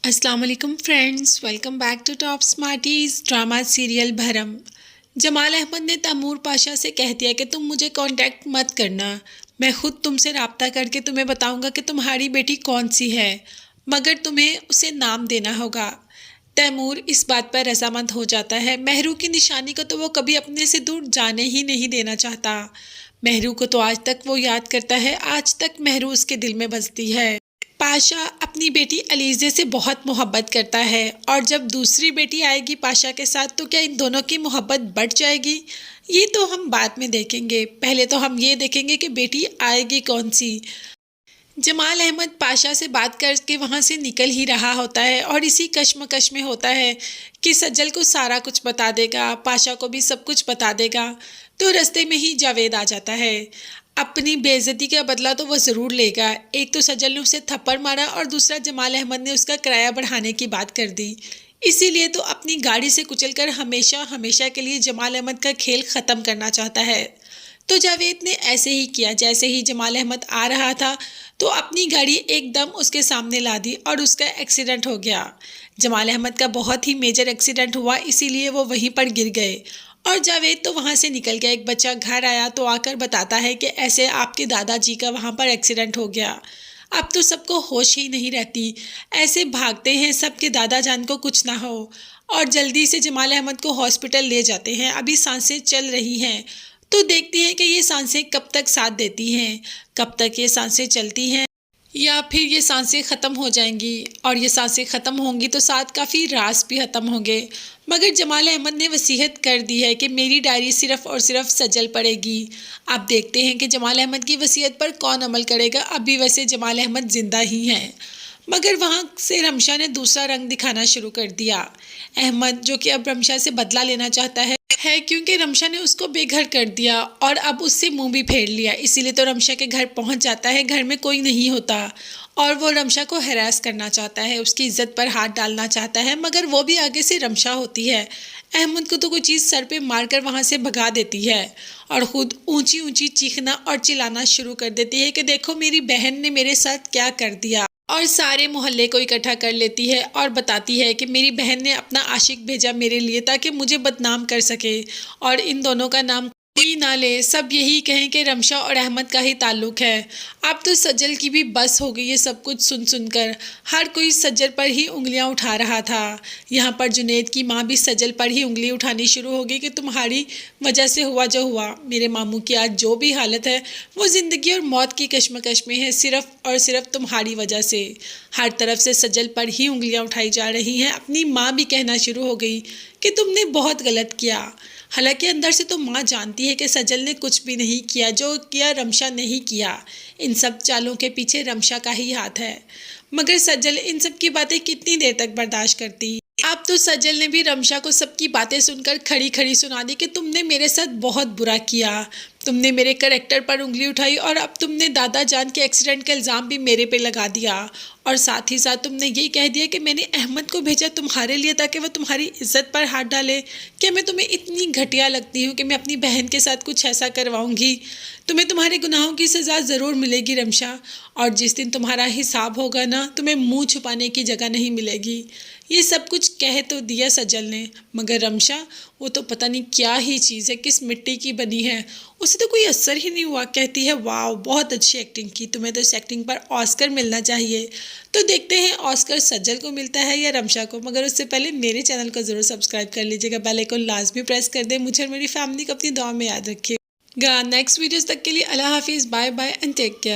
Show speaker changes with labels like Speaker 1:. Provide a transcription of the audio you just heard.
Speaker 1: अस्सलाम वालेकुम friends, welcome back to Top Smarties drama serial Bharam. Jamal Ahmad ने तैमूर पाशा से कह दिया कि तुम मुझे कांटेक्ट मत करना, मैं खुद तुमसे रब्ता करके तुम्हें बताऊंगा कि तुम्हारी बेटी कौन सी है, मगर तुम्हें उसे नाम देना होगा। तैमूर इस बात पर रजामंद हो जाता है। महरू की निशानी को तो वो कभी अपने से दूर जाने ही नहीं देना चाहता। महरू को तो आज तक वो याद करता है, आज तक महरू उसके दिल में बसती है। पाशा अपनी बेटी अलीज़े से बहुत मोहब्बत करता है, और जब दूसरी बेटी आएगी पाशा के साथ तो क्या इन दोनों की मोहब्बत बढ़ जाएगी, ये तो हम बाद में देखेंगे। पहले तो हम ये देखेंगे कि बेटी आएगी कौन सी। जमाल अहमद पाशा से बात करके वहाँ से निकल ही रहा होता है और इसी कश्मकश में होता है कि सज्जल को सारा कुछ बता देगा, पाशा को भी सब कुछ बता देगा। तो रास्ते में ही जावेद आ जाता है। अपनी बेइज्जती का बदला तो वह ज़रूर लेगा। एक तो सज्जल ने उसे थप्पड़ मारा और दूसरा जमाल अहमद ने उसका किराया बढ़ाने की बात कर दी। इसीलिए तो अपनी गाड़ी से कुचलकर हमेशा हमेशा के लिए जमाल अहमद का खेल ख़त्म करना चाहता है। तो जावेद ने ऐसे ही किया। जैसे ही जमाल अहमद आ रहा था तो अपनी गाड़ी एकदम उसके सामने ला दी और उसका एक्सीडेंट हो गया। जमाल अहमद का बहुत ही मेजर एक्सीडेंट हुआ, इसीलिए वो वहीं पर गिर गए और जावेद तो वहाँ से निकल गया। एक बच्चा घर आया तो आकर बताता है कि ऐसे आपके दादाजी का वहाँ पर एक्सीडेंट हो गया। अब तो सबको होश ही नहीं रहती, ऐसे भागते हैं सबके दादा जान को कुछ ना हो, और जल्दी से जमाल अहमद को हॉस्पिटल ले जाते हैं। अभी सांसें चल रही हैं, तो देखते हैं कि ये सांसें कब तक साथ देती हैं, कब तक ये सांसें चलती हैं या फिर ये सांसें ख़त्म हो जाएंगी। और ये सांसें ख़त्म होंगी तो साथ काफ़ी राज भी ख़त्म होंगे। मगर जमाल अहमद ने वसीयत कर दी है कि मेरी डायरी सिर्फ़ और सिर्फ सजल पड़ेगी। अब देखते हैं कि जमाल अहमद की वसीयत पर कौन अमल करेगा। अभी वैसे जमाल अहमद ज़िंदा ही हैं, मगर वहाँ से रमशा ने दूसरा रंग दिखाना शुरू कर दिया। अहमद जो कि अब रमशा से बदला लेना चाहता है क्योंकि रमशा ने उसको बेघर कर दिया और अब उससे मुंह भी फेर लिया, इसीलिए तो रमशा के घर पहुंच जाता है। घर में कोई नहीं होता और वो रमशा को हैरास करना चाहता है, उसकी इज्जत पर हाथ डालना चाहता है, मगर वो भी आगे से रमशा होती है। अहमद को तो कोई चीज़ सर पे मारकर वहाँ से भगा देती है और ख़ुद ऊंची ऊंची चीखना और चिल्लाना शुरू कर देती है कि देखो मेरी बहन ने मेरे साथ क्या कर दिया, और सारे मोहल्ले को इकट्ठा कर लेती है और बताती है कि मेरी बहन ने अपना आशिक भेजा मेरे लिए ताकि मुझे बदनाम कर सके और इन दोनों का नाम कोई ना ले, सब यही कहें कि रमशा और अहमद का ही ताल्लुक़ है। अब तो सज्जल की भी बस हो गई ये सब कुछ सुन सुनकर। हर कोई सज्जल पर ही उंगलियां उठा रहा था। यहाँ पर जुनेद की माँ भी सज्जल पर ही उंगली उठानी शुरू हो गई कि तुम्हारी वजह से हुआ जो हुआ। मेरे मामू की आज जो भी हालत है वो ज़िंदगी और मौत की कश्मकश में है, सिर्फ़ और सिर्फ तुम्हारी वजह से। हर तरफ से सज्जल पर ही उंगलियां उठाई जा रही हैं। अपनी माँ भी कहना शुरू हो गई कि तुमने बहुत गलत किया। हालांकि अंदर से तो माँ जानती है कि सजल ने कुछ भी नहीं किया, जो किया रमशा ने ही किया। इन सब चालों के पीछे रमशा का ही हाथ है। मगर सजल इन सब की बातें कितनी देर तक बर्दाश्त करती। अब तो सजल ने भी रमशा को सबकी बातें सुनकर खड़ी खड़ी सुना दी कि तुमने मेरे साथ बहुत बुरा किया, तुमने मेरे करैक्टर पर उंगली उठाई और अब तुमने दादा जान के एक्सीडेंट का इल्ज़ाम भी मेरे पे लगा दिया, और साथ ही साथ तुमने ये कह दिया कि मैंने अहमद को भेजा तुम्हारे लिए ताकि वह तुम्हारी इज्जत पर हाथ डाले। क्या मैं तुम्हें इतनी घटिया लगती हूँ कि मैं अपनी बहन के साथ कुछ ऐसा करवाऊँगी? तुम्हें तुम्हारे गुनाहों की सज़ा ज़रूर मिलेगी रमशा, और जिस दिन तुम्हारा हिसाब होगा ना, तुम्हें मुँह छुपाने की जगह नहीं मिलेगी। ये सब कुछ कह तो दिया सजल ने, मगर रमशा वो तो पता नहीं क्या ही चीज़ है, किस मिट्टी की बनी है, उसे तो कोई असर ही नहीं हुआ। कहती है वाह बहुत अच्छी एक्टिंग की, तुम्हें तो इस एक्टिंग पर ऑस्कर मिलना चाहिए। तो देखते हैं ऑस्कर सज्जल को मिलता है या रमशा को। मगर उससे पहले मेरे चैनल को ज़रूर सब्सक्राइब कर लीजिएगा, बेल आइकन लाजमी प्रेस कर दें। मुझे और मेरी फैमिली को अपनी दुआ में याद रखिएगा। नेक्स्ट वीडियोज़ तक के लिए अल्लाह हाफिज़, bye bye and take care.